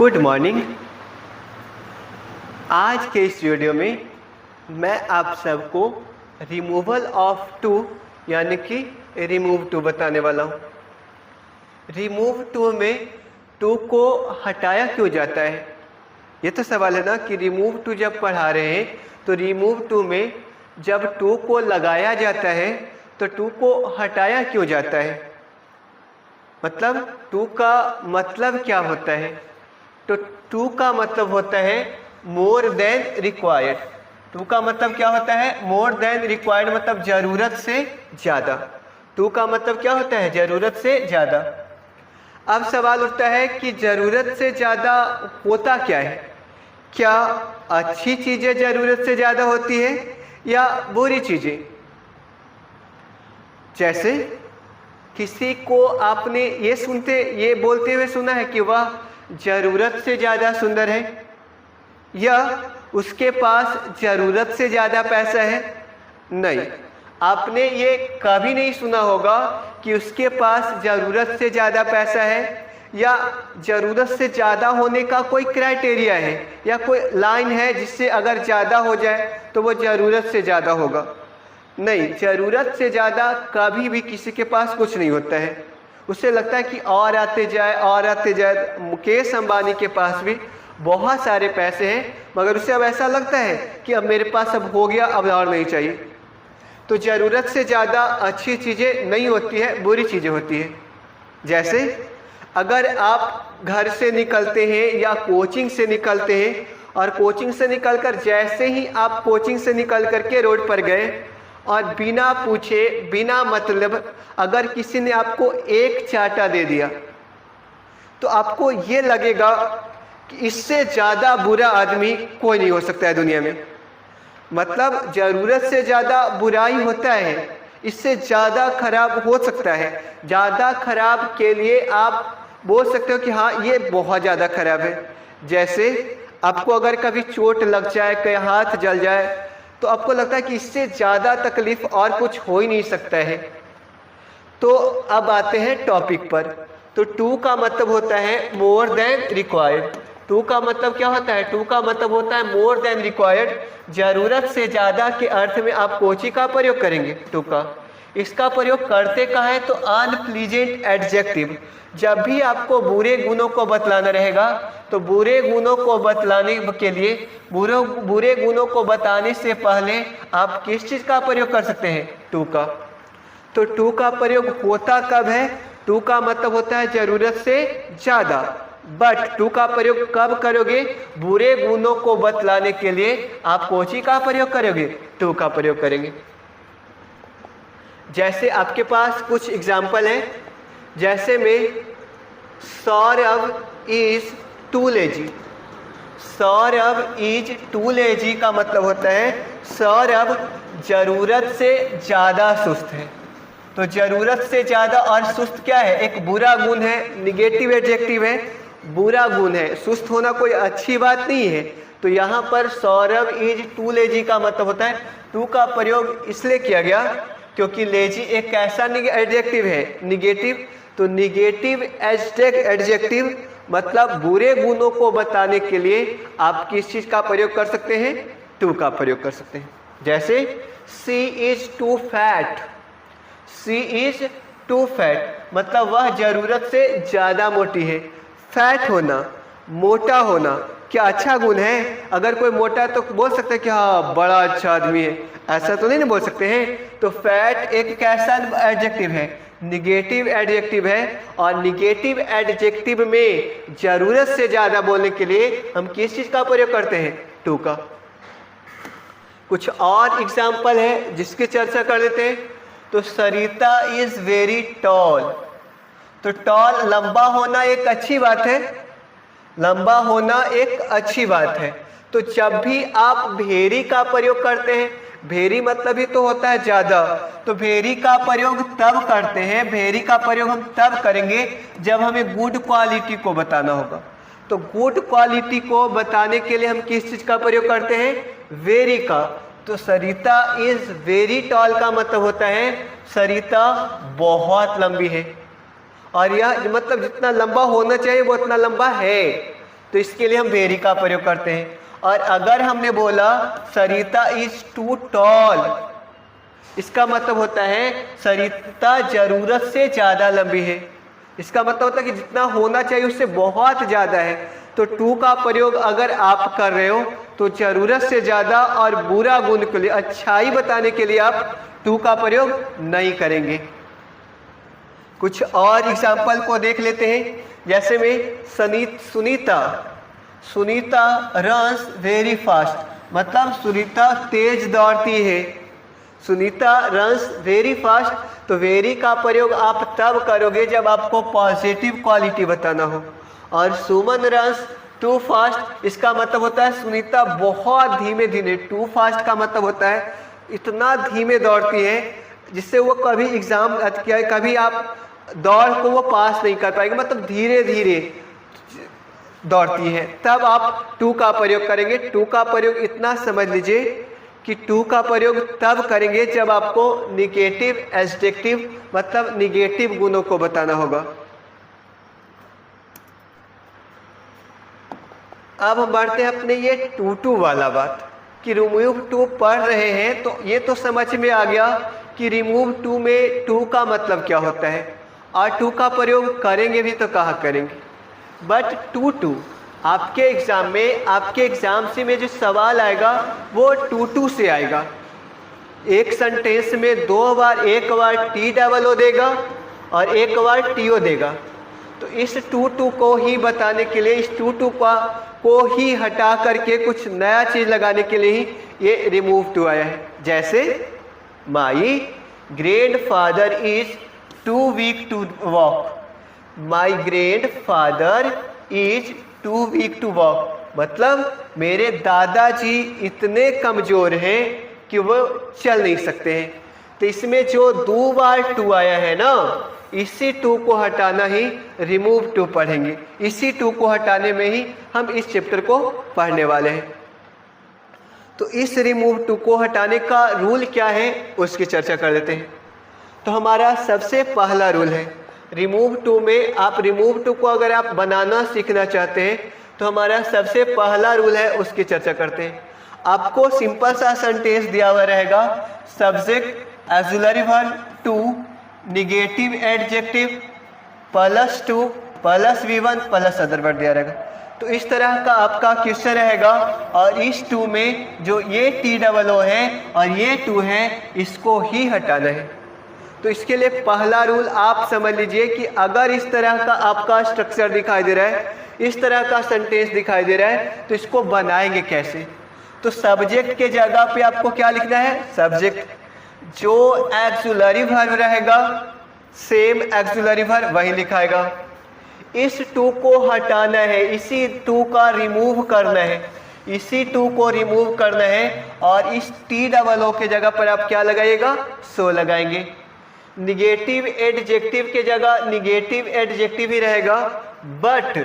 Good morning. आज के इस वीडियो में मैं आप सबको रिमूवल ऑफ टू यानी कि रिमूव टू बताने वाला हूँ। रिमूव टू में टू को हटाया क्यों जाता है, ये तो सवाल है ना कि रिमूव टू जब पढ़ा रहे हैं तो रिमूव टू में जब टू को लगाया जाता है तो टू को हटाया क्यों जाता है, मतलब टू का मतलब क्या होता है। तो टू का मतलब होता है मोर देन रिक्वायर्ड। टू का मतलब क्या होता है, मोर देन रिक्वायर्ड, मतलब ज़रूरत से ज़्यादा। टू का मतलब क्या होता है, ज़रूरत से ज़्यादा। अब सवाल उठता है कि ज़रूरत से ज़्यादा होता क्या है, क्या अच्छी चीज़ें ज़रूरत से ज़्यादा होती है या बुरी चीज़ें। जैसे किसी को आपने ये बोलते हुए सुना है कि वह ज़रूरत से ज़्यादा सुंदर है, या उसके पास ज़रूरत से ज़्यादा पैसा है। नहीं, आपने ये कभी नहीं सुना होगा कि उसके पास ज़रूरत से ज़्यादा पैसा है या ज़रूरत से ज़्यादा होने का कोई क्राइटेरिया है या कोई लाइन है जिससे अगर ज़्यादा हो जाए तो वो ज़रूरत से ज़्यादा होगा। नहीं, ज़रूरत से ज़्यादा कभी भी किसी के पास कुछ नहीं होता है। उसे लगता है कि और आते जाए और आते जाए। मुकेश अंबानी के पास भी बहुत सारे पैसे हैं, मगर उसे अब ऐसा लगता है कि अब मेरे पास अब हो गया, अब और नहीं चाहिए। तो ज़रूरत से ज़्यादा अच्छी चीज़ें नहीं होती है, बुरी चीज़ें होती हैं। जैसे अगर आप घर से निकलते हैं या कोचिंग से निकलते हैं और कोचिंग से निकलकर जैसे ही आप कोचिंग से निकल करके रोड पर गए और बिना पूछे बिना मतलब अगर किसी ने आपको एक चाटा दे दिया तो आपको ये लगेगा कि इससे ज़्यादा बुरा आदमी कोई नहीं हो सकता है दुनिया में। मतलब ज़रूरत से ज़्यादा बुराई होता है, इससे ज़्यादा खराब हो सकता है। ज़्यादा खराब के लिए आप बोल सकते हो कि हाँ ये बहुत ज़्यादा खराब है। जैसे आपको अगर कभी चोट लग जाए, कहीं हाथ जल जाए, तो आपको लगता है कि इससे ज़्यादा तकलीफ और कुछ हो ही नहीं सकता है। तो अब आते हैं टॉपिक पर। तो टू का मतलब होता है मोर देन रिक्वायर्ड। टू का मतलब क्या होता है, टू का मतलब होता है मोर देन रिक्वायर्ड। ज़रूरत से ज़्यादा के अर्थ में आप कोची का प्रयोग करेंगे, टू का। इसका प्रयोग करते कहाँ है, तो अनप्लीजेंट एडजेक्टिव। जब भी आपको बुरे गुणों को बतलाना रहेगा तो बुरे गुणों को बतलाने के लिए बुरे गुणों को बताने से पहले आप किस चीज़ का प्रयोग कर सकते हैं, टू का। तो टू का प्रयोग होता कब है, टू का मतलब होता है ज़रूरत से ज़्यादा। बट टू का प्रयोग कब करोगे, बुरे गुणों को बतलाने के लिए आप कोची का प्रयोग करोगे, टू का प्रयोग करेंगे। जैसे आपके पास कुछ एग्जाम्पल हैं, जैसे में Saurabh is too lazy. Saurabh is too lazy का मतलब होता है सौरभ ज़रूरत से ज़्यादा सुस्त है। तो ज़रूरत से ज़्यादा और सुस्त क्या है, एक बुरा गुण है, निगेटिव एडजेक्टिव है, बुरा गुण है। सुस्त होना कोई अच्छी बात नहीं है। तो यहाँ पर सौरभ इज टू लेजी का मतलब होता है, टू का प्रयोग इसलिए किया गया क्योंकि लेजी एक कैसा एडजेक्टिव है, निगेटिव। तो निगेटिव एडजेक्टिव मतलब बुरे गुणों को बताने के लिए आप किस चीज़ का प्रयोग कर सकते हैं, टू का प्रयोग कर सकते हैं। जैसे she is too fat. She is too fat मतलब वह ज़रूरत से ज़्यादा मोटी है। फैट होना, मोटा होना क्या अच्छा गुण है। अगर कोई मोटा है तो बोल सकते हैं कि हाँ बड़ा अच्छा आदमी है, ऐसा तो नहीं बोल सकते हैं। तो फैट एक कैसा एडजेक्टिव है, निगेटिव एडजेक्टिव है। और निगेटिव एडजेक्टिव में ज़रूरत से ज़्यादा बोलने के लिए हम किस चीज़ का प्रयोग करते हैं, टू का। कुछ और एग्जाम्पल है जिसकी चर्चा कर लेते हैं। तो सरिता इज़ वेरी टॉल। तो टॉल लंबा होना एक अच्छी बात है, लंबा होना एक अच्छी बात है। तो जब भी आप भेरी का प्रयोग करते हैं, भेरी मतलब ही तो होता है ज़्यादा, तो भेरी का प्रयोग तब करते हैं, भेरी का प्रयोग हम तब करेंगे जब हमें गुड क्वालिटी को बताना होगा। तो गुड क्वालिटी को बताने के लिए हम किस चीज़ का प्रयोग करते हैं, वेरी का। तो सरिता इज़ वेरी टॉल का मतलब होता है सरिता बहुत लंबी है। और यह मतलब जितना लंबा होना चाहिए वो उतना लंबा है। तो इसके लिए हम वेरी का प्रयोग करते हैं। और अगर हमने बोला सरिता इज टू टॉल, इसका मतलब होता है सरिता जरूरत से ज़्यादा लंबी है। इसका मतलब होता है कि जितना होना चाहिए उससे बहुत ज़्यादा है। तो टू का प्रयोग अगर आप कर रहे हो तो ज़रूरत से ज़्यादा और बुरा गुण के लिए, अच्छाई बताने के लिए आप टू का प्रयोग नहीं करेंगे। कुछ और एग्जाम्पल को देख लेते हैं। जैसे में सुनीता रन्स वेरी फास्ट, मतलब सुनीता तेज दौड़ती है। सुनीता रन्स वेरी फास्ट, तो वेरी का प्रयोग आप तब करोगे जब आपको पॉजिटिव क्वालिटी बताना हो। और सुमन रन्स टू फास्ट, इसका मतलब होता है सुनीता बहुत धीमे धीमे। टू फास्ट का मतलब होता है इतना धीमे दौड़ती है जिससे वो कभी एग्जाम कभी आप दौड़ को वो पास नहीं कर पाएंगे, मतलब धीरे धीरे दौड़ती है। तब आप टू का प्रयोग करेंगे। टू का प्रयोग इतना समझ लीजिए कि टू का प्रयोग तब करेंगे जब आपको निगेटिव एडजेक्टिव, मतलब निगेटिव गुणों को बताना होगा। अब हम बढ़ते हैं अपने ये टू वाला बात कि रिमूव टू पढ़ रहे हैं, तो ये तो समझ में आ गया कि रिमूव टू में टू का मतलब क्या होता है और टू का प्रयोग करेंगे भी तो कहाँ करेंगे। बट टू आपके एग्जाम से में जो सवाल आएगा वो टू से आएगा। एक सेंटेंस में दो बार, एक बार टी डबल ओ देगा और एक बार टी ओ देगा। तो इस टू को ही बताने के लिए, इस टू को ही हटा करके कुछ नया चीज़ लगाने के लिए ही ये रिमूव टू आया है। जैसे my grandfather is too weak to walk, my grandfather is too weak to walk, मतलब मेरे दादाजी इतने कमज़ोर हैं कि वो चल नहीं सकते हैं। तो इसमें जो दो बार टू आया है ना, इसी टू को हटाना ही रिमूव टू पढ़ेंगे। इसी टू को हटाने में ही हम इस चैप्टर को पढ़ने वाले हैं। तो इस रिमूव टू को हटाने का रूल क्या है उसकी चर्चा कर लेते हैं। तो हमारा सबसे पहला रूल है रिमूव टू में, आप रिमूव टू को अगर आप बनाना सीखना चाहते हैं तो हमारा सबसे पहला रूल है, उसकी चर्चा करते हैं। आपको सिंपल सा सेंटेंस दिया हुआ रहेगा, subject auxiliary verb too negative adjective plus to plus V1 plus other word दिया रहेगा। तो इस तरह का आपका क्वेश्चन रहेगा। और इस टू में जो ये TOO है और ये टू है, इसको ही हटाना है। तो इसके लिए पहला रूल आप समझ लीजिए कि अगर इस तरह का आपका स्ट्रक्चर दिखाई दे रहा है, इस तरह का सेंटेंस दिखाई दे रहा है, तो इसको बनाएंगे कैसे। तो सब्जेक्ट के जगह पे आपको क्या लिखना है, सब्जेक्ट, जो ऑक्सिलरी वर्ब रहेगा सेम ऑक्सिलरी वर्ब वही लिखाएगा। इस टू को हटाना है, इसी टू का रिमूव करना है, इसी टू को रिमूव करना है। और इस TOO के जगह पर आप क्या लगाइएगा, सो लगाएंगे। निगेटिव एडजेक्टिव के जगह निगेटिव एडजेक्टिव ही रहेगा, बट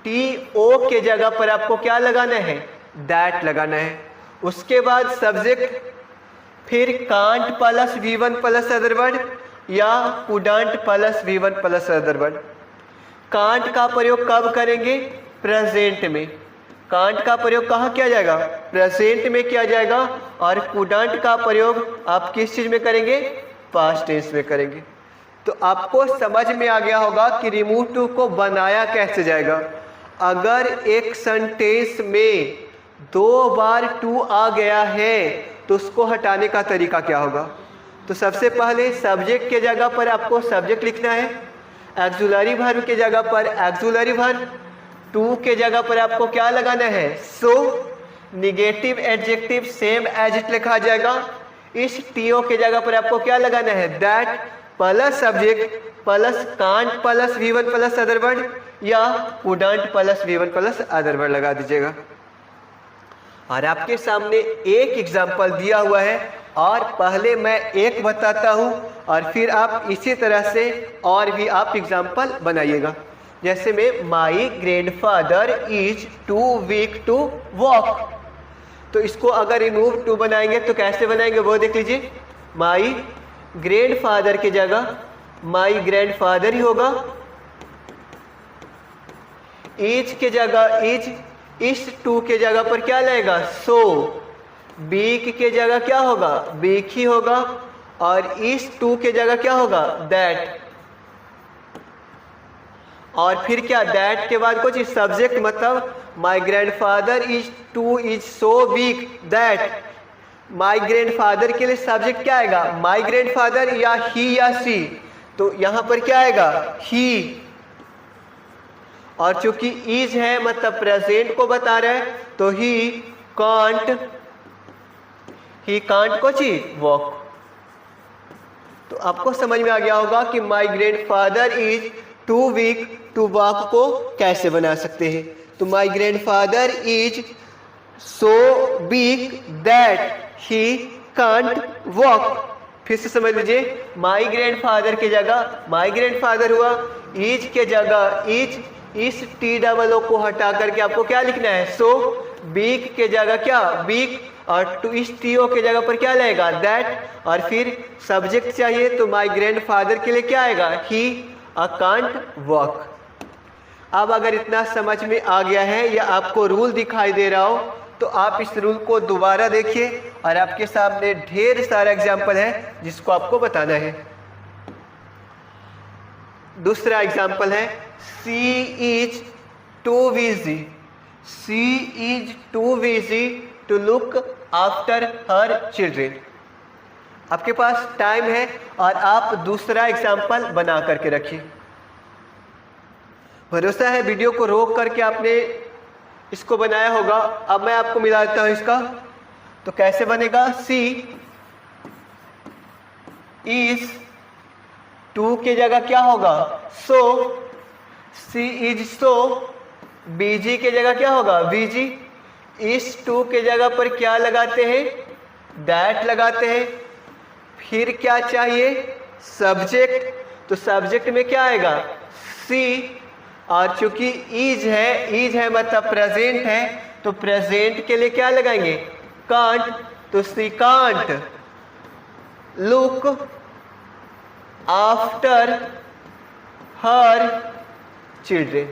TO के जगह पर आपको क्या लगाना है, दैट लगाना है। उसके बाद सब्जेक्ट, फिर can't plus V1 plus other word या couldn't plus V1 plus other word. Can't का प्रयोग कब करेंगे, प्रेजेंट में। कांट का प्रयोग कहाँ किया जाएगा, प्रेजेंट में किया जाएगा। और कुडंट का प्रयोग आप किस चीज़ में करेंगे, पास्ट टेंस में करेंगे। तो आपको समझ में आ गया होगा कि रिमूव टू को बनाया कैसे जाएगा। अगर एक सेंटेंस में दो बार टू आ गया है तो उसको हटाने का तरीका क्या होगा। तो सबसे पहले सब्जेक्ट के जगह पर आपको सब्जेक्ट लिखना है, ऑक्सिलरी वर्ब के जगह पर ऑक्सिलरी वर्ब, टू के जगह पर आपको क्या लगाना है, so. Negative adjective same as it लिखा जाएगा। इस TO के जगह पर आपको क्या लगाना है, that plus subject plus can't plus V1 plus other word या couldn't plus V1 plus other word लगा दीजिएगा। और आपके सामने एक एग्जाम्पल दिया हुआ है और पहले मैं एक बताता हूँ और फिर आप इसी तरह से और भी आप एग्जाम्पल बनाइएगा। जैसे में my grandfather is too weak to walk, तो इसको अगर रिमूव टू बनाएंगे तो कैसे बनाएंगे वो देख लीजिए। माई ग्रैंडफादर की जगह माई ग्रैंडफादर ही होगा, इज के जगह इज, इस टू के जगह पर क्या लगेगा सो, बीक के जगह क्या होगा बीक ही होगा, और इस टू के जगह क्या होगा दैट, और फिर क्या दैट के बाद कुछ सब्जेक्ट, मतलब माई grandfather is two is so weak that, my grandfather के लिए सब्जेक्ट क्या आएगा माई ग्रैंडफादर या ही या सी, तो यहां पर क्या आएगा ही, और चूंकि इज है मतलब प्रेजेंट को बता रहा है तो ही कांट को चीज वॉक। तो आपको समझ में आ गया होगा कि my grandfather is too weak to walk को कैसे बना सकते हैं। तो my grandfather is so weak that he can't walk. फिर से समझ लीजिए, माई ग्रैंडफादर की जगह माई ग्रैंडफादर हुआ, इज के जगह इज, इस टी डबल ओ को हटा करके आपको क्या लिखना है सो, बीक के जगह क्या बीक, और टू इस टी ओ के जगह पर क्या लगेगा दैट, और फिर सब्जेक्ट चाहिए तो माई ग्रैंडफादर के लिए क्या आएगा ही अ कांट वॉक। अब अगर इतना समझ में आ गया है या आपको रूल दिखाई दे रहा हो तो आप इस रूल को दोबारा देखिए, और आपके सामने ढेर सारा एग्जाम्पल है जिसको आपको बताना है। दूसरा एग्जाम्पल है she is too busy, she is too busy to look after her children. आपके पास टाइम है और आप दूसरा एग्जाम्पल बना करके रखिए। भरोसा है वीडियो को रोक करके आपने इसको बनाया होगा। अब मैं आपको मिला देता हूं इसका, तो कैसे बनेगा सी इज, टू की जगह क्या होगा सो, सी इज सो, बीजी के जगह क्या होगा बीजी, इस टू के जगह पर क्या लगाते हैं दैट लगाते हैं, फिर क्या चाहिए सब्जेक्ट, तो सब्जेक्ट में क्या आएगा सी, और चूंकि इज है मतलब प्रेजेंट है तो प्रेजेंट के लिए क्या लगाएंगे कांट, तो she can't look after her children.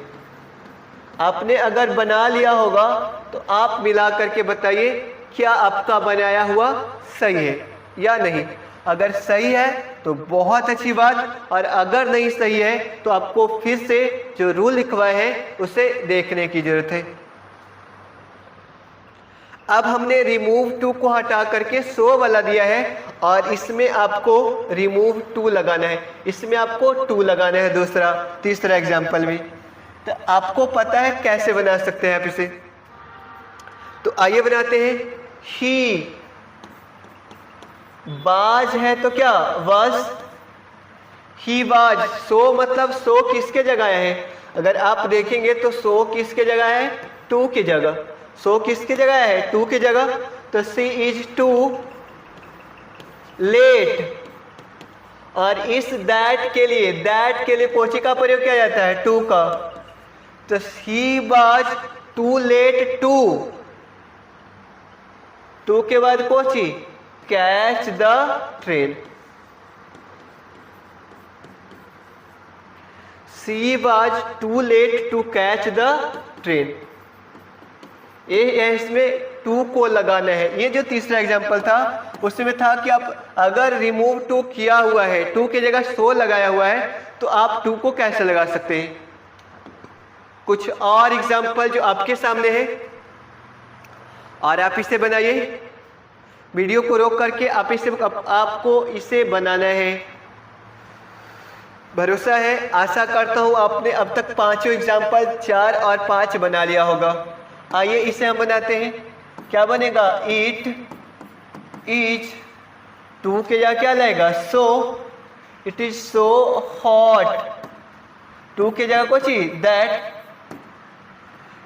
आपने अगर बना लिया होगा तो आप मिला करके बताइए क्या आपका बनाया हुआ सही है या नहीं। अगर सही है तो बहुत अच्छी बात, और अगर नहीं सही है तो आपको फिर से जो रूल लिखवाए हैं उसे देखने की जरूरत है। अब हमने रिमूव टू को हटा करके सो वाला दिया है और इसमें आपको रिमूव टू लगाना है, इसमें आपको टू लगाना है दूसरा तीसरा एग्जाम्पल में। तो आपको पता है कैसे बना सकते हैं आप इसे, तो आइए बनाते हैं। ही बाज है तो क्या वाज, ही बाज, सो मतलब सो किसके जगह है, अगर आप देखेंगे तो सो किसके जगह है टू की जगह, सो किसकी जगह है टू की जगह, तो सी इज टू लेट, और इस दैट के लिए पोची का प्रयोग किया जाता है टू का, तो he was too late to के बाद पोची catch the train, she was too late to catch the train. ये इसमें टू को लगाना है। ये जो तीसरा एग्जांपल था उसमें था कि आप अगर रिमूव टू किया हुआ है, टू की जगह सो लगाया हुआ है, तो आप टू को कैसे लगा सकते हैं। कुछ और एग्जांपल जो आपके सामने है और आप इसे बनाइए। वीडियो को रोक करके आपको इसे बनाना है। भरोसा है, आशा करता हूं आपने अब तक पांचों एग्जाम्पल 4 और 5 बना लिया होगा। आइए इसे हम बनाते हैं। क्या बनेगा, इट इज, टू के जगह क्या लगेगा so, it is so hot, too के जगह कुछ that,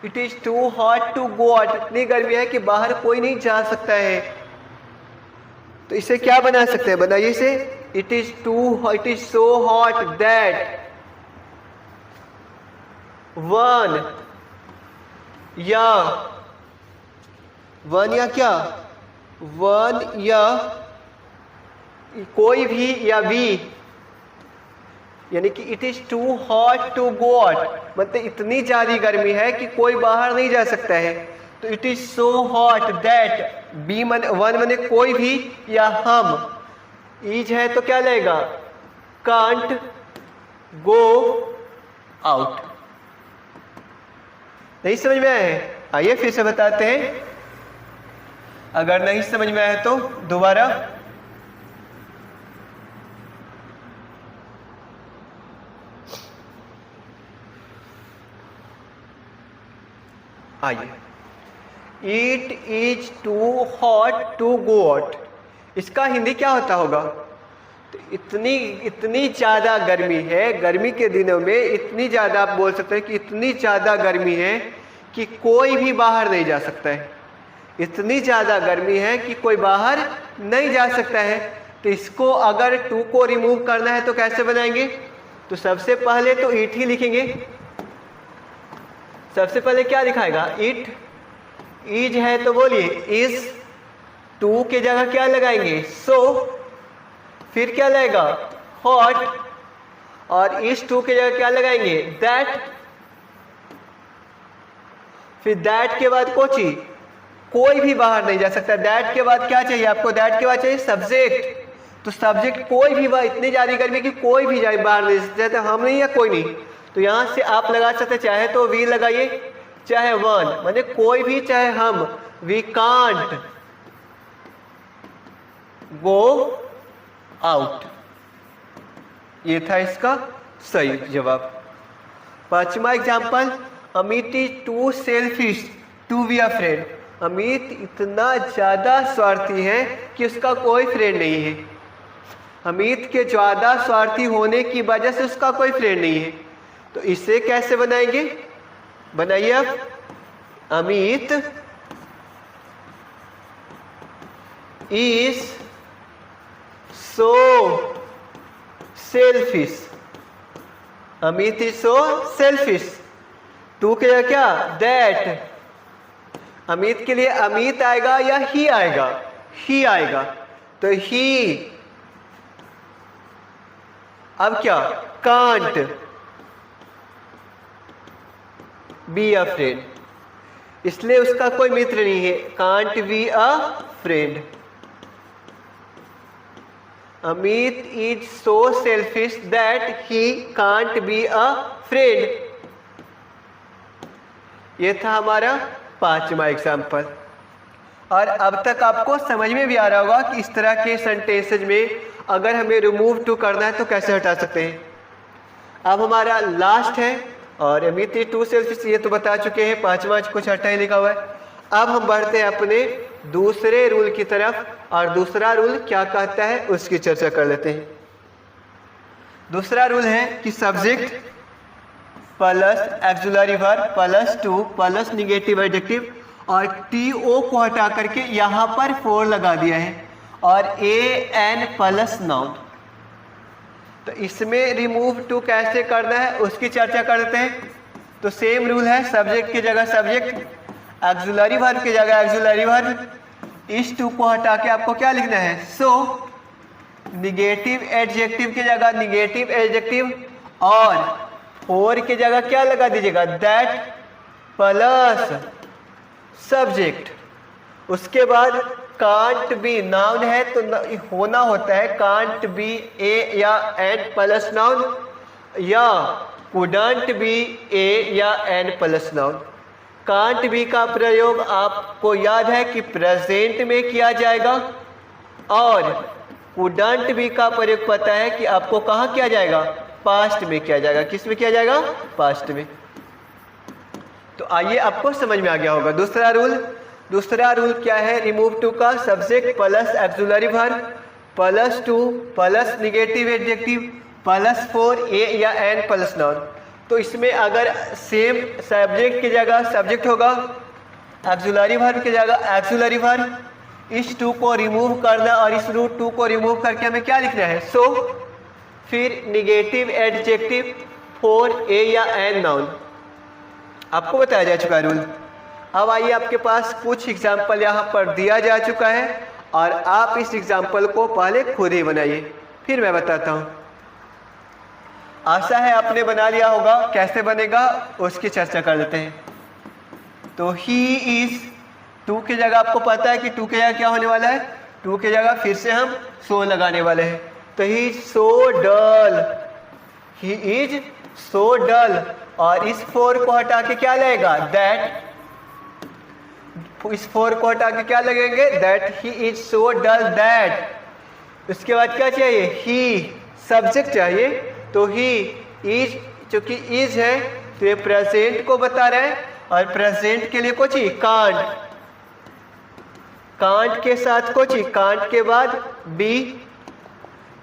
it is too hot to go out, इतनी गर्मी है कि बाहर कोई नहीं जा सकता है। तो इसे क्या बना सकते हैं, बनाइए इसे। It is so hot that one या कोई भी या वी यानी कि it is too hot to go out, मतलब इतनी ज़्यादा गर्मी है कि कोई बाहर नहीं जा सकता है। तो it is so hot that बी मन वन मने कोई भी या हम, इज है तो क्या लगेगा कांट गो आउट। नहीं समझ में आया है? आइए फिर से बताते हैं, अगर नहीं समझ में आया तो दोबारा। आइए, it is too hot to go out, इसका हिंदी क्या होता होगा? तो इतनी ज़्यादा गर्मी है, गर्मी के दिनों में इतनी ज़्यादा, आप बोल सकते हैं कि इतनी ज़्यादा गर्मी है कि कोई भी बाहर नहीं जा सकता है। इतनी ज़्यादा गर्मी है कि कोई बाहर नहीं जा सकता है। तो इसको अगर टू को रिमूव करना है तो कैसे बनाएंगे? तो सबसे पहले तो इट ही लिखेंगे। सबसे पहले क्या लिखाएगा? इट। इज है तो बोलिए इज, टू के जगह क्या लगाएंगे? सो। फिर क्या लगेगा? हॉट। और इस टू के जगह क्या लगाएंगे? दैट। फिर दैट के बाद कोची, कोई भी बाहर नहीं जा सकता। दैट के बाद क्या चाहिए आपको? दैट के बाद चाहिए सब्जेक्ट। तो सब्जेक्ट कोई भी, इतनी ज्यादा गर्मी कि कोई भी जाए बाहर नहीं जा सकता, हम नहीं या कोई नहीं। तो यहां से आप लगा सकते, चाहे तो वी लगाइए, चाहे वन, माने कोई भी, चाहे हम। We can't go out. ये था इसका सही जवाब। पांचवा example, Amit is too selfish to be a friend. Amit इतना ज़्यादा स्वार्थी है कि उसका कोई फ्रेंड नहीं है। अमित के ज़्यादा स्वार्थी होने की वजह से उसका कोई फ्रेंड नहीं है। तो इसे कैसे बनाएंगे? बनाइए आप। Amit is so selfish. Amit is so selfish. Too के लिए क्या? दैट। अमित के लिए अमित आएगा या ही आएगा? ही आएगा। तो ही, अब क्या? कांट बी अ फ्रेंड, इसलिए उसका कोई मित्र नहीं है। Can't be a friend. Amit is so selfish that he can't be a friend. ये था हमारा पांचवा एग्जाम्पल। और अब तक आपको समझ में भी आ रहा होगा कि इस तरह के सेंटेंसेज में अगर हमें रिमूव टू करना है तो कैसे हटा सकते हैं। अब हमारा लास्ट है, और अमित इज टू सेल्फिश ये तो बता चुके हैं, पांचवा कुछ हटा ही लिखा हुआ है। अब हम बढ़ते हैं अपने दूसरे रूल की तरफ, और दूसरा रूल क्या कहता है उसकी चर्चा कर लेते हैं। दूसरा रूल है कि subject plus auxiliary verb plus to plus negative adjective, और टी ओ को हटा करके यहाँ पर फोर लगा दिया है, और ए एन प्लस नाउन। तो इसमें रिमूव टू कैसे करना है उसकी चर्चा कर लेते हैं। तो सेम रूल है, सब्जेक्ट की जगह सब्जेक्ट, एक्सुलरी वर्ब की जगह एक्सुलरी वर्ब। इस टू को हटा के आपको क्या लिखना है? सो निगेटिव एडजेक्टिव की जगह निगेटिव एडजेक्टिव, और फोर की जगह क्या लगा दीजिएगा? That plus subject. उसके बाद कांट बी, नाउन है तो होना होता है कांट बी ए या एन प्लस नाउन, या कुडंट बी ए या an plus noun. Can't be का प्रयोग आपको याद है कि प्रेजेंट में किया जाएगा, और कुडंट बी का प्रयोग पता है कि आपको कहाँ किया जाएगा? पास्ट में किया जाएगा। किस में किया जाएगा? पास्ट में। तो आइए आपको समझ में आ गया होगा। दूसरा रूल क्या है रिमूव टू का? Subject plus auxiliary verb plus to plus negative adjective plus for a या एन प्लस नाउन। तो इसमें अगर सेम सब्जेक्ट की जगह सब्जेक्ट होगा, एक्सुलरी वर्ब की जगह एक्सुलरी वर्ब, इस टू को रिमूव करना और इस रूट टू को रिमूव करके हमें क्या लिखना है? सो फिर निगेटिव एडजेक्टिव फोर ए या एन नाउन। आपको बताया जा चुका है रूल। अब आइए, आपके पास कुछ एग्जाम्पल यहाँ पर दिया जा चुका है, और आप इस एग्जाम्पल को पहले खुद ही बनाइए, फिर मैं बताता हूँ। आशा है आपने बना लिया होगा, कैसे बनेगा उसकी चर्चा कर लेते हैं। तो ही इज, टू की जगह आपको पता है कि टू की जगह क्या होने वाला है, टू की जगह फिर से हम सो लगाने वाले हैं। तो he is so dull, he is so डल, और इस फोर को हटा के क्या लगेगा, दैट, इस फोर को हटा के क्या लगेंगे, that he is so dull that. उसके बाद क्या चाहिए, ही, सब्जेक्ट चाहिए। तो ही इज, चूंकि इज है तो ये प्रेजेंट को बता रहा है, और प्रेजेंट के लिए कुछ ही कांट, कांट के साथ कुछ ही, कांट के बाद बी,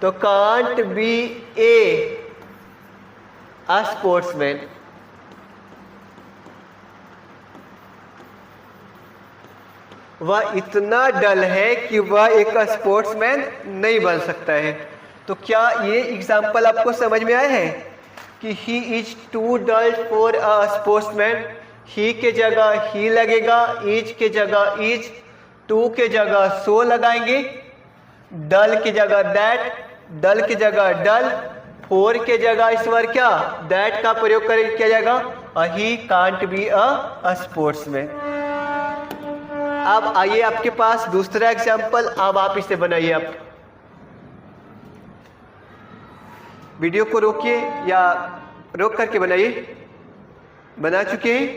तो कांट बी ए स्पोर्ट्समैन। वह इतना डल है कि वह एक स्पोर्ट्समैन नहीं बन सकता है। तो क्या ये एग्जाम्पल आपको समझ में आया है कि he is too dull for a sportsman, he के जगह ही लगेगा, इज के जगह इज, टू के जगह सो लगाएंगे, डल की जगह दैट, डल की जगह डल, फोर के जगह इस बार क्या, दैट का प्रयोग किया जाएगा, और he can't be a sportsman. अब आइए आपके पास दूसरा एग्जाम्पल, अब आप इसे बनाइए। आप वीडियो को रोकिए या रोक करके बनाइए। बना चुके हैं,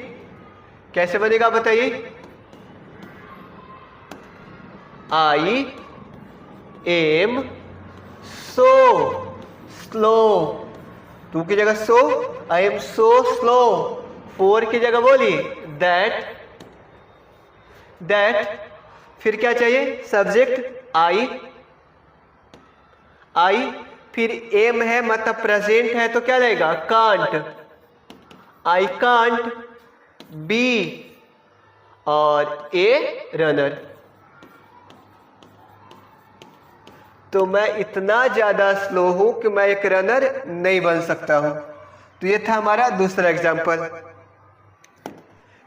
कैसे बनेगा बताइए। I am so slow, too की जगह so, I am so slow, for की जगह बोलिए दैट, दैट, फिर क्या चाहिए, सब्जेक्ट आई, आई, फिर एम है मतलब प्रेजेंट है तो क्या रहेगा, कांट, आई कांट बी, और ए रनर। तो मैं इतना ज्यादा स्लो हूं कि मैं एक रनर नहीं बन सकता हूं। तो ये था हमारा दूसरा एग्जाम्पल।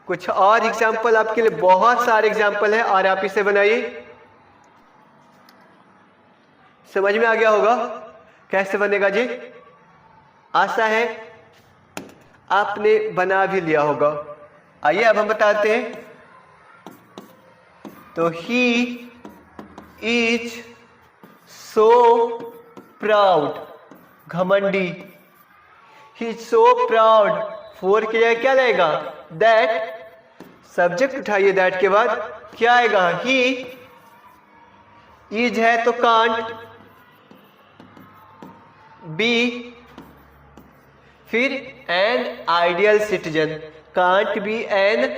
कुछ और एग्जाम्पल आपके लिए, बहुत सारे एग्जाम्पल है और आप इसे बनाइए। समझ में आ गया होगा कैसे बनेगा जी। आशा है आपने बना भी लिया होगा। आइए अब हम बताते हैं। तो ही इज सो प्राउड, घमंडी, ही इज सो प्राउड, फोर की जगह क्या लगेगा, दैट, सब्जेक्ट उठाइए, दैट के बाद क्या आएगा, ही, इज है तो कांट बी, फिर an ideal citizen, can't be an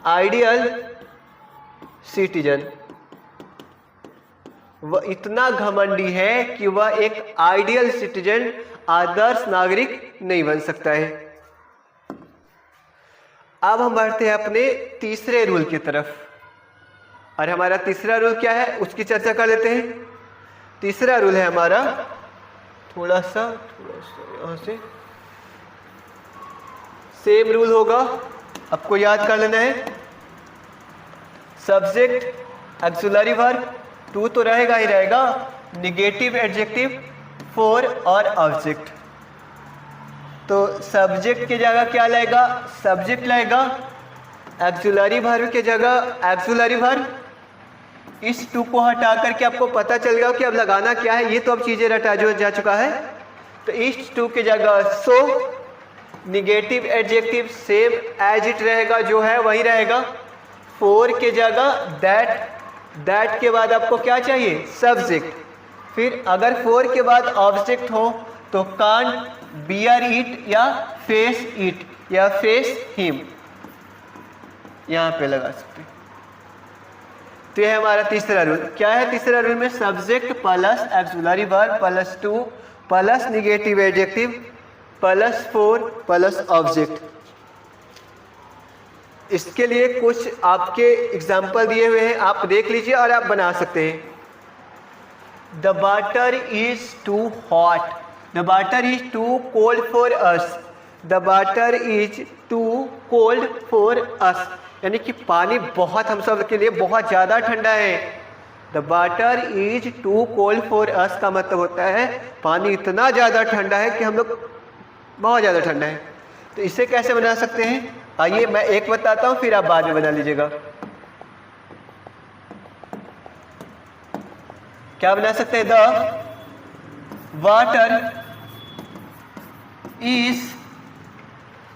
ideal citizen. वह इतना घमंडी है कि वह एक आइडियल सिटीजन, आदर्श नागरिक नहीं बन सकता है। अब हम बढ़ते हैं अपने तीसरे रूल की तरफ, और हमारा तीसरा रूल क्या है उसकी चर्चा कर लेते हैं। तीसरा रूल है हमारा, थोड़ा सा यहां से सेम रूल होगा, आपको याद कर लेना है। सब्जेक्ट एक्सुलरी वर्ब, टू तो रहेगा ही रहेगा, निगेटिव एडजेक्टिव, फोर और ऑब्जेक्ट। तो सब्जेक्ट की जगह क्या लगेगा, सब्जेक्ट लगेगा, एक्सुलरी वर्ब की जगह एक्सुलरी वर्ब। इस टू को हटा करके आपको पता चल गया कि अब लगाना क्या है, ये तो अब चीजें रटा जो जा चुका है। तो इस टू की जगह so, negative adjective same as it रहेगा, जो है वही रहेगा। फोर के जगह दैट, दैट के बाद आपको क्या चाहिए, सब्जेक्ट। फिर अगर फोर के बाद ऑब्जेक्ट हो तो कांट बियर इट या फेस इट या फेस हिम, यहां पे लगा सकते। तो यह हमारा तीसरा रूल। क्या है तीसरा रूल में, subject plus auxiliary verb plus to plus negative adjective plus for plus object. इसके लिए कुछ आपके एग्जाम्पल दिए हुए हैं, आप देख लीजिए और आप बना सकते हैं। The water is too hot, the water is too cold for us, the water is too cold for us, यानी कि पानी बहुत हम सब के लिए बहुत ज़्यादा ठंडा है। The water is too cold for us का मतलब होता है पानी इतना ज़्यादा ठंडा है कि हम लोग बहुत ज़्यादा ठंडा है। तो इसे कैसे बना सकते हैं? आइए मैं एक बताता हूँ, फिर आप बाद में बना लीजिएगा। क्या बना सकते हैं? द वाटर इज,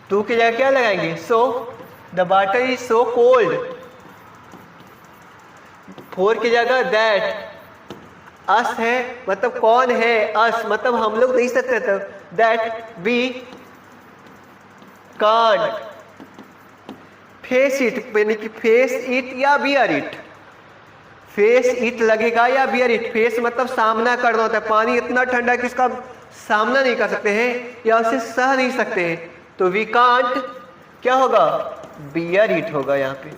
टू की जगह क्या लगाएंगे? So, the water is so cold. 4 की जगह दैट, अस है मतलब कौन है? अस मतलब हम लोग नहीं सकते थे। That we can't face it, यानी कि फेस इट या बियर इट। फेस इट लगेगा या बियर इट। फेस मतलब सामना करना होता है। पानी इतना ठंडा है कि इसका सामना नहीं कर सकते हैं या उसे सह नहीं सकते हैं, तो वी कांट क्या होगा? बियर इट होगा यहाँ पे।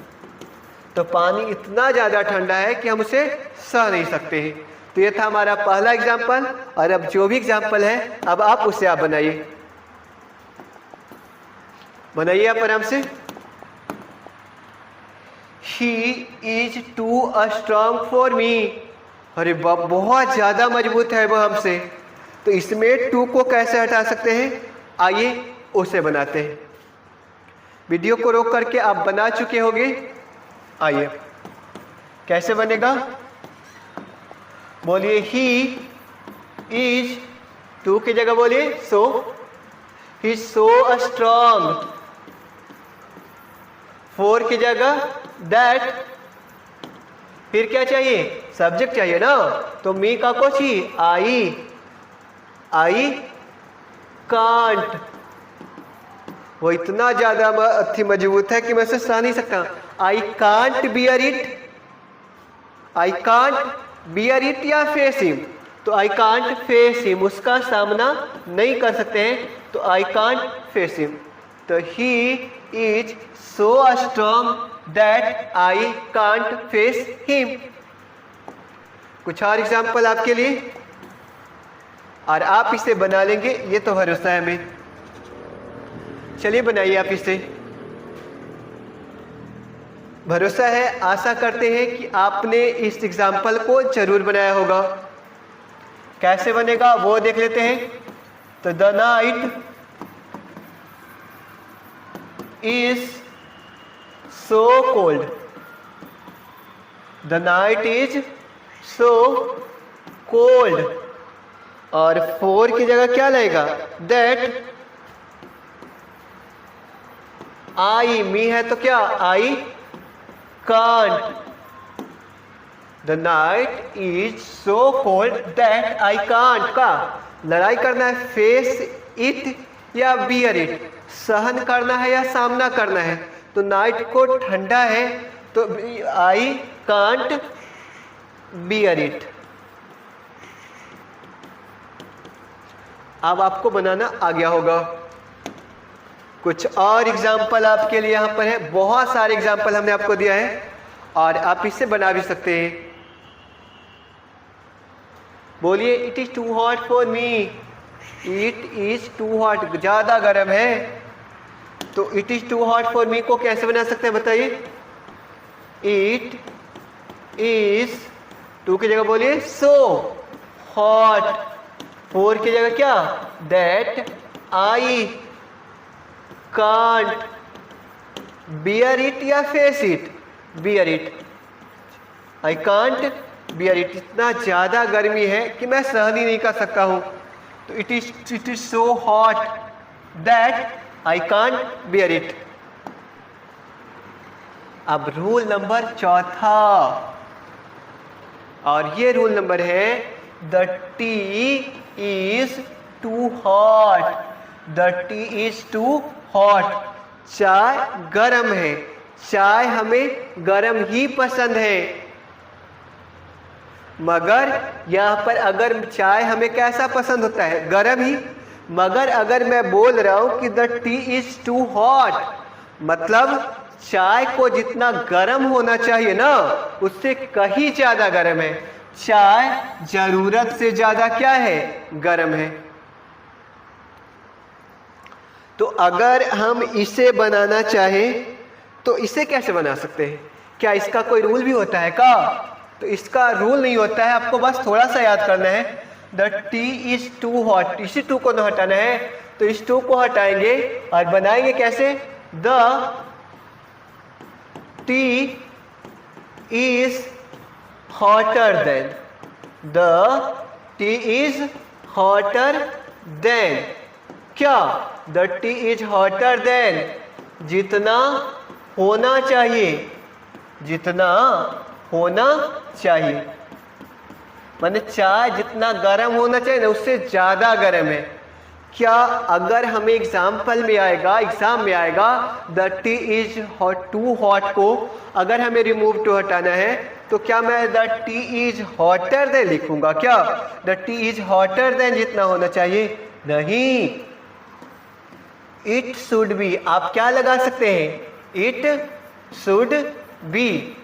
तो पानी इतना ज़्यादा ठंडा है कि हम उसे सह नहीं सकते हैं। तो ये था हमारा पहला एग्जाम्पल, और अब जो भी एग्जाम्पल है अब आप उसे आप बनाइए। बनाइए आप आराम से। He is too strong for me। अरे बाप, बहुत ज़्यादा मजबूत है वो हमसे। तो इसमें टू को कैसे हटा सकते हैं? आइए उसे बनाते हैं। वीडियो को रोक करके आप बना चुके होंगे। आइए कैसे बनेगा? बोलिए ही इज, टू की जगह बोलिए सो, ही इज सो स्ट्रॉन्ग। 4 की जगह दैट, फिर क्या चाहिए? सब्जेक्ट चाहिए ना, तो मी का कुछ ही आई कांट। वो इतना ज्यादा मजबूत है कि मैं उसे सह नहीं सकता। आई can't bear it. I can't bear it या फेस हिम, तो आई कांट फेस हिम, उसका सामना नहीं कर सकते हैं, तो आई कांट फेस हिम। तो he is so strong that I can't face him. कुछ और एग्जाम्पल आपके लिए, और आप इसे बना लेंगे, ये तो भरोसा है हमें। चलिए बनाइए आप इसे। भरोसा है, आशा करते हैं कि आपने इस एग्जाम्पल को जरूर बनाया होगा। कैसे बनेगा वो देख लेते हैं। तो the night is so cold. The night is so cold. और 4 की जगह क्या लगेगा? दैट आई, मी है तो क्या? I can't. The night is so cold that I can't. का लड़ाई करना है, फेस इट या बियर इट, सहन करना है या सामना करना है। तो नाइट को ठंडा है तो आई कांट बियर इट। अब आपको बनाना आ गया होगा। कुछ और एग्जाम्पल आपके लिए यहाँ पर है। बहुत सारे एग्जाम्पल हमने आपको दिया है और आप इससे बना भी सकते हैं। बोलिए it is too hot for me. It is too hot, ज़्यादा गर्म है। तो it is too hot for me को कैसे बना सकते हैं बताइए? इट इज, टू की जगह बोलिए सो हॉट। 4 की जगह क्या? That I can't bear it या face it? Bear it. I can't bear it, इतना ज़्यादा गर्मी है कि मैं सहन ही नहीं कर सकता हूँ। तो it is so hot that I can't bear it. अब रूल नंबर 4, और ये रूल नंबर है the tea is too hot. The tea is too hot, चाय गरम है। चाय हमें गरम ही पसंद है। मगर यहाँ पर अगर चाय हमें कैसा पसंद होता है? गरम ही। मगर अगर मैं बोल रहा हूँ कि the tea is too hot, मतलब चाय को जितना गरम होना चाहिए ना, उससे कहीं ज़्यादा गरम है। चाय जरूरत से ज़्यादा क्या है? गरम है। तो अगर हम इसे बनाना चाहें तो इसे कैसे बना सकते हैं? क्या इसका कोई रूल भी होता है का? तो इसका रूल नहीं होता है, आपको बस थोड़ा सा याद करना है। The tea is too hot, इसी टू को ना हटाना है। तो इस टू को हटाएंगे और बनाएंगे कैसे, the tea is hotter than, the tea is hotter than. क्या, the tea is hotter than, जितना होना चाहिए, जितना होना चाहिए, माने चाय जितना गर्म होना चाहिए ना उससे ज़्यादा गर्म है। क्या अगर हमें एग्जाम्पल में आएगा, एग्जाम में आएगा the tea is hot, too hot को अगर हमें रिमूव टू हटाना है तो क्या मैं the tea is hotter then लिखूंगा? क्या the tea is hotter than जितना होना चाहिए? नहीं, इट शुड बी। आप क्या लगा सकते हैं? It should B,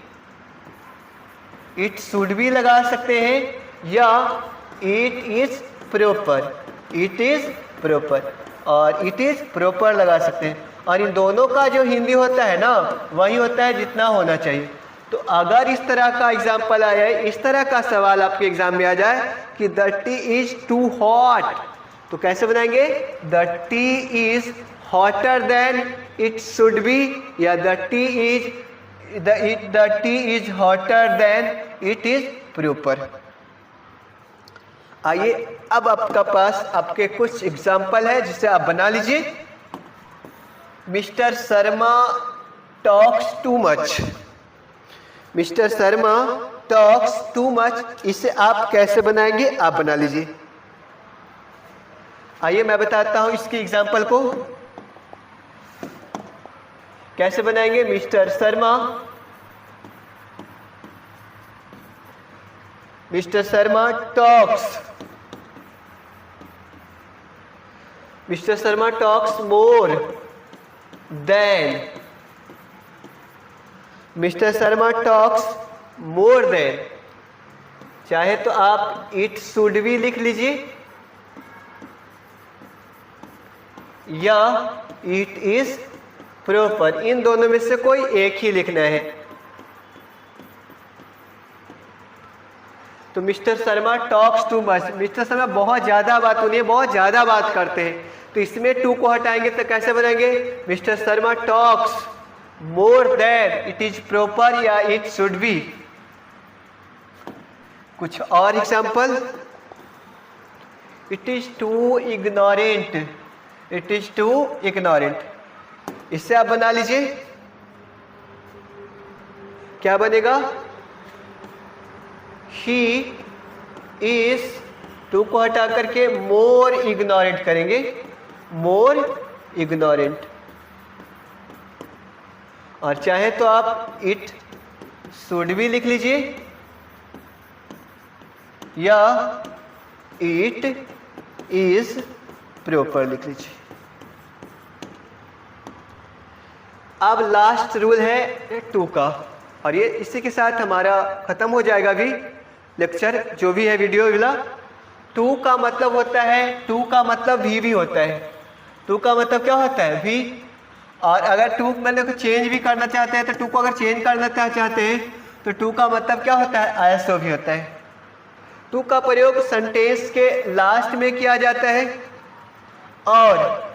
it should B लगा सकते हैं, या it is proper, it is proper और इट इज प्रॉपर लगा सकते हैं। और इन दोनों का जो हिंदी होता है ना वही होता है जितना होना चाहिए। तो अगर इस तरह का एग्जाम्पल आया है, इस तरह का सवाल आपके एग्जाम में आ जाए कि the tea is too hot, तो कैसे बनाएंगे? The tea is hotter than it should be, या the tea is hotter than it is proper. आइए अब आपका पास आपके कुछ एग्जाम्पल है जिसे आप बना लीजिए। Mister Sharma talks too much, mister Sharma talks too much, इसे आप कैसे बनाएंगे? आप बना लीजिए। आइए मैं बताता हूं इसकी एग्जाम्पल को कैसे बनाएंगे। Mister Sharma talks, mister Sharma talks more then, mister Sharma talks more then. चाहे तो आप इट शुड भी लिख लीजिए या इट इज प्रॉपर, इन दोनों में से कोई एक ही लिखना है। तो mister Sharma talks too much, mister Sharma बहुत ज़्यादा बात होनी है, बहुत ज़्यादा बात करते हैं, तो इसमें टू को हटाएंगे तो कैसे बनाएंगे? Mister Sharma talks more than it is proper या इट शुड बी। कुछ और example, it is too ignorant, it is too ignorant, इससे आप बना लीजिए। क्या बनेगा? ही इज, टू को हटा करके मोर इग्नोरेंट करेंगे, मोर इग्नोरेंट। और चाहे तो आप इट शुड भी लिख लीजिए या इट इज प्रॉपर लिख लीजिए। अब लास्ट रूल है टू का, और ये इसी के साथ हमारा खत्म हो जाएगा भी लेक्चर जो भी है वीडियो वाला। टू का मतलब होता है, टू का मतलब भी होता है, टू का मतलब क्या होता है? भी। और अगर टू मतलब को चेंज भी करना चाहते हैं तो टू को अगर चेंज करना चाहते हैं तो टू का मतलब क्या होता है? आईएसओ भी होता है। टू का प्रयोग सेंटेंस के लास्ट में किया जाता है और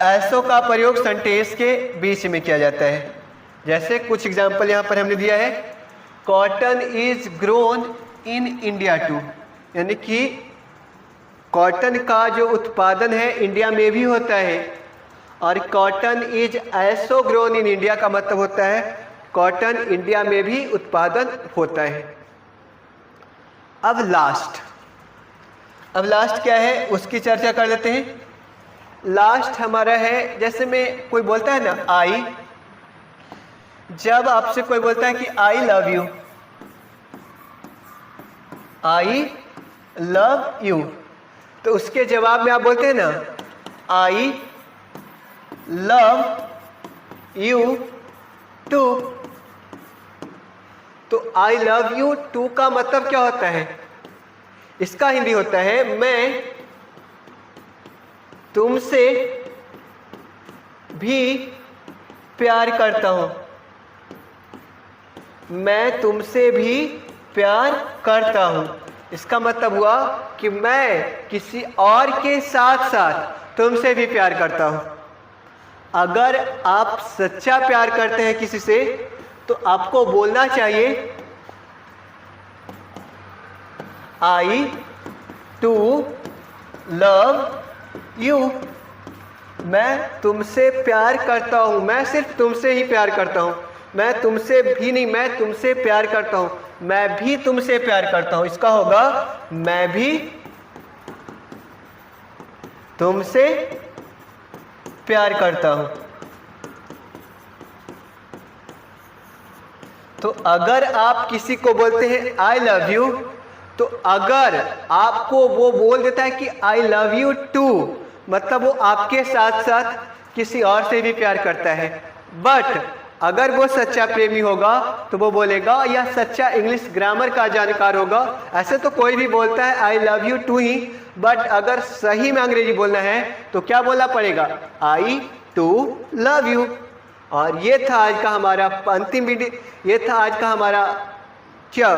एसओ का प्रयोग सेंटेंस के बीच में किया जाता है। जैसे कुछ एग्जाम्पल यहाँ पर हमने दिया है, cotton is grown in India too, यानी कि कॉटन का जो उत्पादन है इंडिया में भी होता है। और कॉटन इज एसो ग्रोन इन इंडिया का मतलब होता है कॉटन इंडिया में भी उत्पादन होता है। अब लास्ट क्या है उसकी चर्चा कर लेते हैं। लास्ट हमारा है, जैसे में कोई बोलता है ना आई, जब आपसे कोई बोलता है कि आई love you, I love you, तो उसके जवाब में आप बोलते हैं ना आई लव यू टू। तो आई लव यू टू का मतलब क्या होता है? इसका हिंदी होता है मैं तुमसे भी प्यार करता हूं, मैं तुमसे भी प्यार करता हूं। इसका मतलब हुआ कि मैं किसी और के साथ साथ तुमसे भी प्यार करता हूँ। अगर आप सच्चा प्यार करते हैं किसी से तो आपको बोलना चाहिए आई टू लव यू। मैं तुमसे प्यार करता हूँ, मैं सिर्फ तुमसे ही प्यार करता हूँ, मैं तुमसे भी नहीं, मैं तुमसे प्यार करता हूँ, मैं भी तुमसे प्यार करता हूँ। इसका होगा मैं भी तुमसे प्यार करता हूँ। तो अगर आप किसी को बोलते हैं आई लव यू, तो अगर आपको वो बोल देता है कि आई लव यू टू, मतलब वो आपके साथ साथ किसी और से भी प्यार करता है। बट अगर वो सच्चा प्रेमी होगा तो वो बोलेगा, या सच्चा इंग्लिश ग्रामर का जानकार होगा, ऐसे तो कोई भी बोलता है I love you too he, but अगर सही में अंग्रेजी बोलना है तो क्या बोलना पड़ेगा, आई टू लव यू। और ये था आज का हमारा अंतिम वीडियो, ये था आज का हमारा क्या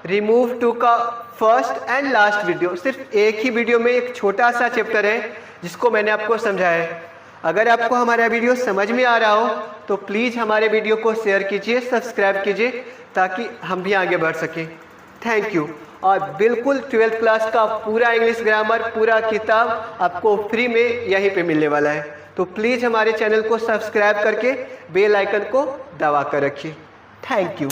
रिमूव टू का फर्स्ट एंड लास्ट वीडियो। सिर्फ एक ही वीडियो में एक छोटा सा चैप्टर है जिसको मैंने आपको समझाया है। अगर आपको हमारा वीडियो समझ में आ रहा हो तो प्लीज़ हमारे वीडियो को शेयर कीजिए, सब्सक्राइब कीजिए, ताकि हम भी आगे बढ़ सकें। Thank you. और बिल्कुल 12th क्लास का पूरा इंग्लिश ग्रामर, पूरा किताब आपको फ्री में यहीं पे मिलने वाला है। तो प्लीज़ हमारे चैनल को सब्सक्राइब करके बेल आइकन को दबा कर रखिए। Thank you.